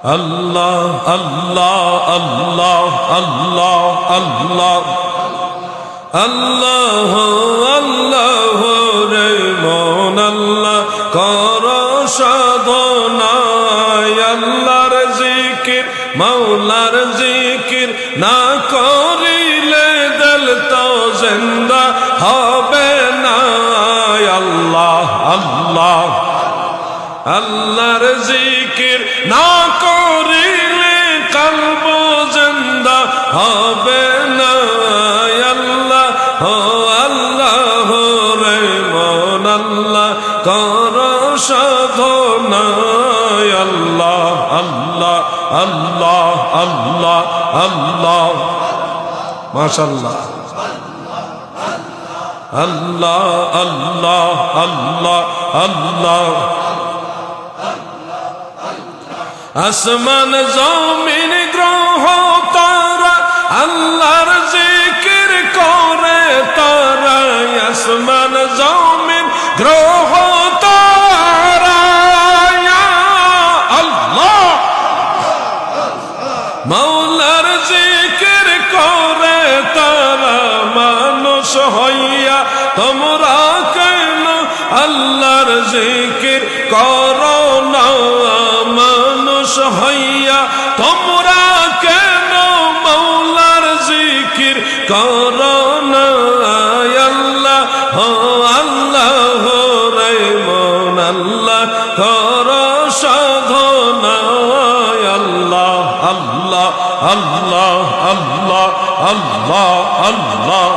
আল্লাহ আল্লাহ আল্লাহ আল্লাহ আল্লাহ আল্লাহ আল্লাহ রে মন আল্লাহ কর সাধনায় আল্লাহর জিকির মাওলার জিকির না করিলে দিল তো জিন্দা হবে না আল্লাহ আল্লাহ আল্লাহর জিকির না করিলে কলব জিন্দা হবে না আল্লাহ ও আল্লাহ রে মন আল্লাহ কর সাধনা আল্লাহ আল্লাহ আল্লাহ আল্লাহ আল্লাহ মাশাআল্লাহ আল্লাহ আল্লাহ আল্লাহ আল্লাহ আসমান জমিন গ্রহ তারা আল্লাহর জিকির করে তারা আসমান জমিন গ্রহ তারা আল্লাহ মাওলার জিকির করে তারা মানুষ হইয়া তোমরা কেন আল্লাহর জিকির করো না মানুষ হইয়া তোমরা কেন মাওলার জিকির করো না আল্লাহ ও আল্লাহ রে মন আল্লাহ করো সাধনা আল্লাহ আল্লাহ আল্লাহ আল্লাহ আল্লাহ আল্লাহ